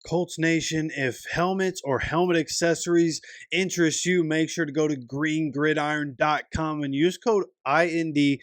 Colts Nation, if helmets or helmet accessories interest you, make sure to go to greengridiron.com and use code INDSYN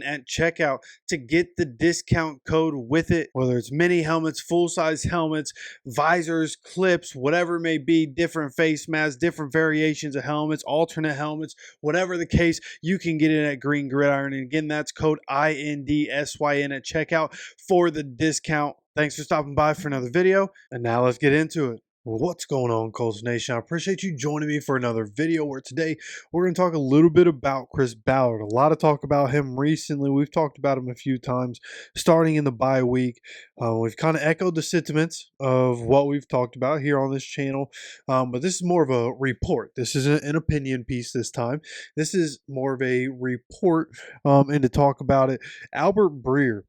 at checkout to get the discount code with it. Whether it's mini helmets, full-size helmets, visors, clips, whatever it may be, different face masks, different variations of helmets, alternate helmets, whatever the case, you can get it at Green Gridiron. And again, that's code INDSYN at checkout for the discount. Thanks for stopping by for another video, and now let's get into it. What's going on, Colts Nation? I appreciate you joining me for another video where today we're going to talk a little bit about Chris Ballard. A lot of talk about him recently. We've talked about him a few times starting in the bye week. We've kind of echoed the sentiments of what we've talked about here on this channel, but this is more of a report. This isn't an opinion piece this time. This is more of a report and to talk about it. Albert Breer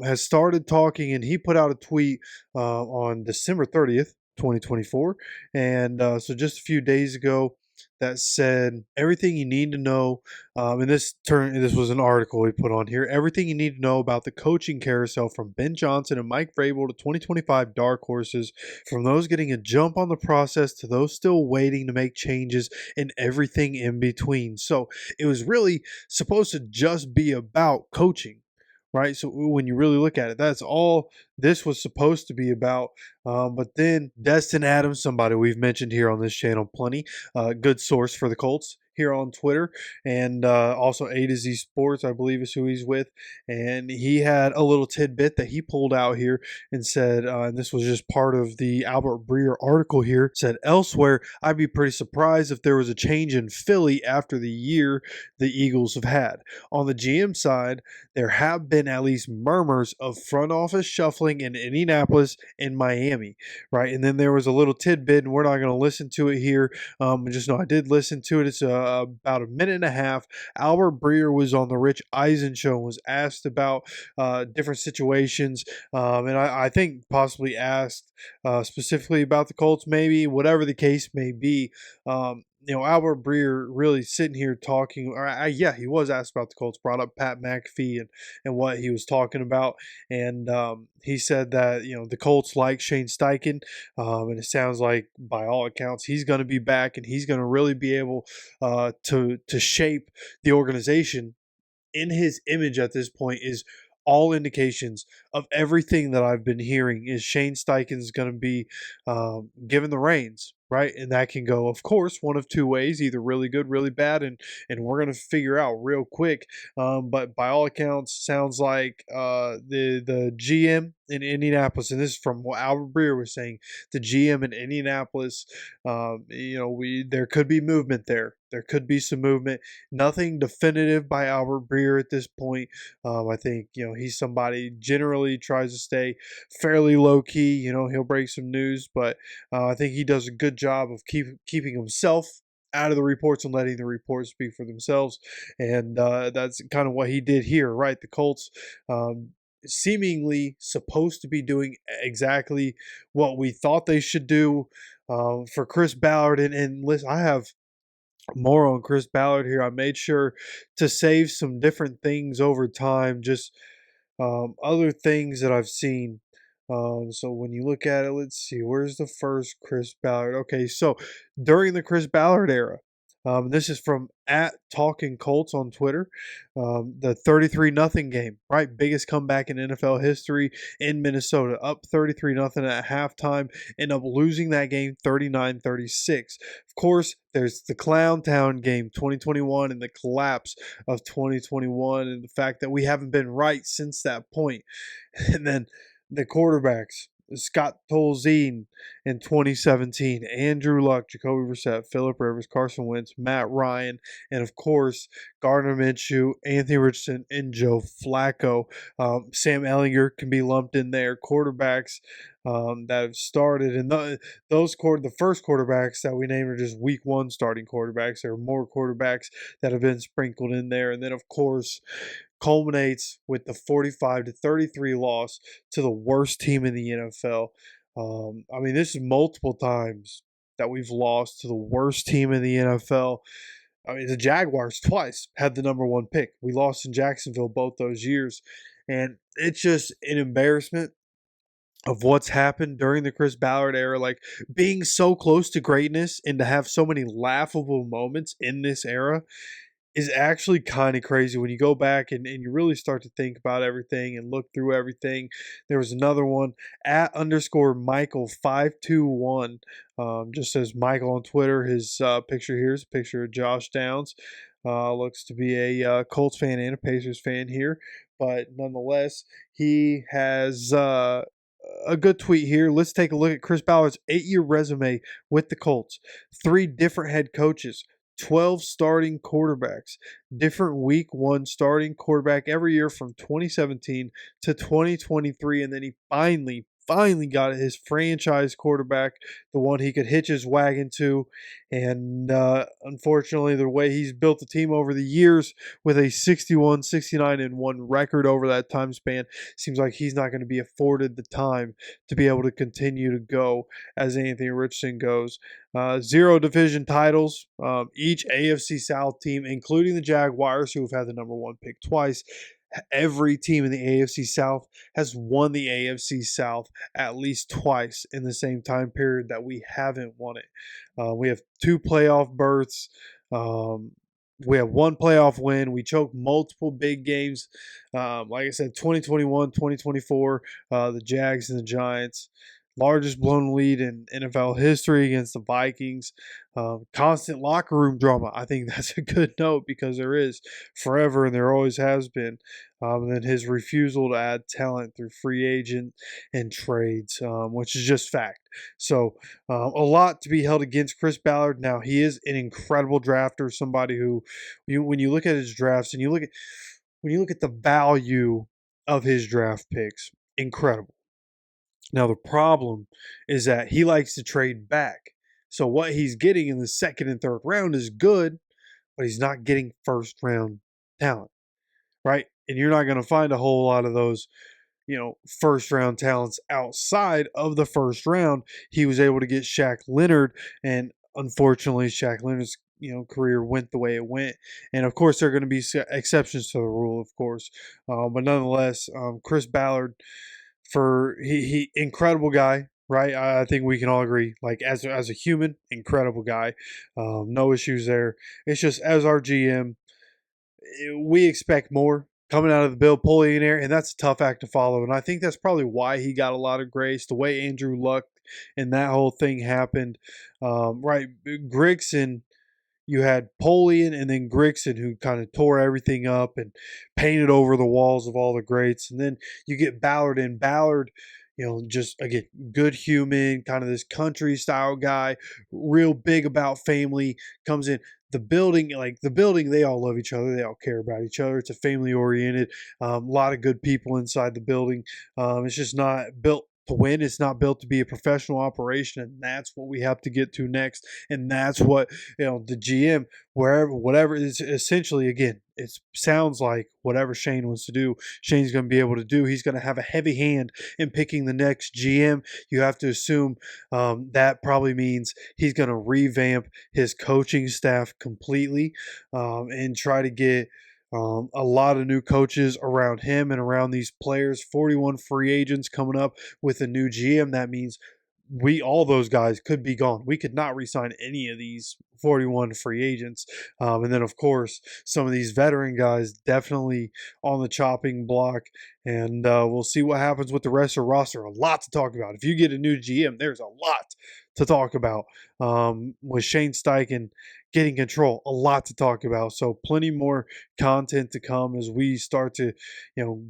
has started talking, and he put out a tweet on December 30th, 2024. And so just a few days ago, that said everything you need to know. And this was an article he put on here. Everything you need to know about the coaching carousel from Ben Johnson and Mike Vrabel to 2025 dark horses, from those getting a jump on the process to those still waiting to make changes and everything in between. So it was really supposed to just be about coaching. Right. So when you really look at it, that's all this was supposed to be about. But then Destin Adams, somebody we've mentioned here on this channel plenty, good source for the Colts here on Twitter, and also A to Z Sports, I believe is who he's with. And he had a little tidbit that he pulled out here and said, and this was just part of the Albert Breer article here, said, elsewhere, I'd be pretty surprised if there was a change in Philly after the year the Eagles have had. On the GM side, there have been at least murmurs of front office shuffling in Indianapolis and Miami, right? And then there was a little tidbit, and we're not going to listen to it here. Just know I did listen to it. It's about a minute and a half. Albert Breer was on the Rich Eisen show and was asked about different situations, and I think possibly asked specifically about the Colts, maybe, whatever the case may be. Albert Breer really sitting here talking, yeah, he was asked about the Colts, brought up Pat McAfee and what he was talking about. And he said that, the Colts like Shane Steichen, and it sounds like by all accounts, he's going to be back and he's going to really be able to shape the organization in his image at this point. Is all indications of everything that I've been hearing is Shane Steichen is going to be given the reins, right? And that can go, of course, one of two ways, either really good, really bad, and we're going to figure out real quick. But by all accounts, sounds like the GM in Indianapolis, and this is from what Albert Breer was saying, the GM in Indianapolis, there could be movement there. There could be some movement. Nothing definitive by Albert Breer at this point. I think, he's somebody generally tries to stay fairly low key. He'll break some news, but I think he does a good job of keeping himself out of the reports and letting the reports speak for themselves. And that's kind of what he did here, right? The Colts seemingly supposed to be doing exactly what we thought they should do for Chris Ballard. And listen, I have more on Chris Ballard here. I made sure to save some different things over time, just other things that I've seen. So when you look at it, let's see, where's the first Chris Ballard? Okay, so during the Chris Ballard era, this is from @TalkingColts on Twitter. The 33-0 game, right? Biggest comeback in NFL history in Minnesota, up 33-0 at halftime, end up losing that game 39-36. Of course, there's the Clown Town game 2021 and the collapse of 2021 and the fact that we haven't been right since that point. And then the quarterbacks, Scott Tolzien in 2017, Andrew Luck, Jacoby Brissett, Phillip Rivers, Carson Wentz, Matt Ryan, and of course, Gardner Minshew, Anthony Richardson, and Joe Flacco. Sam Ehlinger can be lumped in there. Quarterbacks that have started, and the first quarterbacks that we named are just week one starting quarterbacks. There are more quarterbacks that have been sprinkled in there, and then of course culminates with the 45-33 loss to the worst team in the NFL. This is multiple times that we've lost to the worst team in the NFL. The Jaguars twice had the number one pick. We lost in Jacksonville both those years, and it's just an embarrassment. of what's happened during the Chris Ballard era, like being so close to greatness and to have so many laughable moments in this era is actually kind of crazy when you go back and you really start to think about everything and look through everything. There was another one at underscore Michael521. Just says Michael on Twitter. His picture here is a picture of Josh Downs. Looks to be a Colts fan and a Pacers fan here, but nonetheless, he has a good tweet here. Let's take a look at Chris Ballard's 8-year resume with the Colts. 3 different head coaches, 12 starting quarterbacks, different week 1 starting quarterback every year from 2017 to 2023, and then he finally got his franchise quarterback, the one he could hitch his wagon to. And unfortunately, the way he's built the team over the years with a 61, 69, and 1 record over that time span, seems like he's not going to be afforded the time to be able to continue to go as Anthony Richardson goes. 0 division titles. Each AFC South team, including the Jaguars, who have had the number 1 pick twice, every team in the AFC South has won the AFC South at least twice in the same time period that we haven't won it. We have 2 playoff berths. We have 1 playoff win. We choked multiple big games. Like I said, 2021, 2024, the Jags and the Giants. Largest blown lead in NFL history against the Vikings. Constant locker room drama. I think that's a good note because there is forever and there always has been. And then his refusal to add talent through free agent and trades, which is just fact. So a lot to be held against Chris Ballard. Now, he is an incredible drafter, somebody who, when you look at his drafts and when you look at the value of his draft picks, incredible. Now, the problem is that he likes to trade back. So what he's getting in the 2nd and 3rd round is good, but he's not getting 1st round talent, right? And you're not going to find a whole lot of those, 1st round talents outside of the 1st round. He was able to get Shaq Leonard, and unfortunately, Shaq Leonard's career went the way it went. And of course, there are going to be exceptions to the rule, of course. But nonetheless, Chris Ballard, he incredible guy, right? I think we can all agree. Like as a human, incredible guy. No issues there. It's just as our GM, we expect more coming out of the Bill Polian, and that's a tough act to follow. And I think that's probably why he got a lot of grace. The way Andrew Luck and that whole thing happened, right? Grigson. You had Polian and then Grigson, who kind of tore everything up and painted over the walls of all the greats. And then you get Ballard in. Ballard, just again, good human, kind of this country style guy, real big about family, comes in. The building, they all love each other. They all care about each other. It's a family oriented, a lot of good people inside the building. It's just not built to win. It's not built to be a professional operation, and that's what we have to get to next. And that's what the GM, whatever is essentially, again, it sounds like whatever Shane wants to do, Shane's going to be able to do. He's going to have a heavy hand in picking the next GM. You have to assume that probably means he's going to revamp his coaching staff completely and try to get a lot of new coaches around him and around these players. 41 free agents coming up with a new GM. That means all those guys could be gone. We could not re-sign any of these 41 free agents. And then, of course, some of these veteran guys definitely on the chopping block. And we'll see what happens with the rest of the roster. A lot to talk about. If you get a new GM, there's a lot to talk about. With Shane Steichen getting control, a lot to talk about. So plenty more content to come as we start to,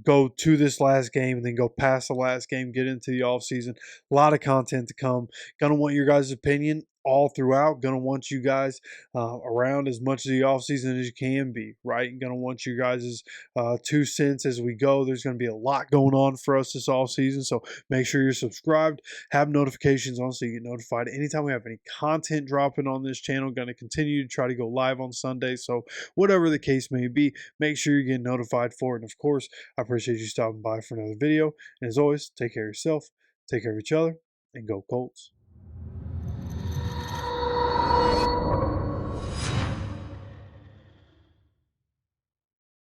go to this last game and then go past the last game, get into the offseason. A lot of content to come. Gonna want your guys' opinion all throughout. Gonna want you guys around as much of the offseason as you can be, right? Gonna want you guys' 2 cents as we go. There's gonna be a lot going on for us this offseason, so make sure you're subscribed, have notifications on so you get notified anytime we have any content dropping on this channel. Gonna continue to try to go live on Sunday, so whatever the case may be, make sure you get notified for it. And of course, I appreciate you stopping by for another video. And as always, take care of yourself, take care of each other, and go Colts.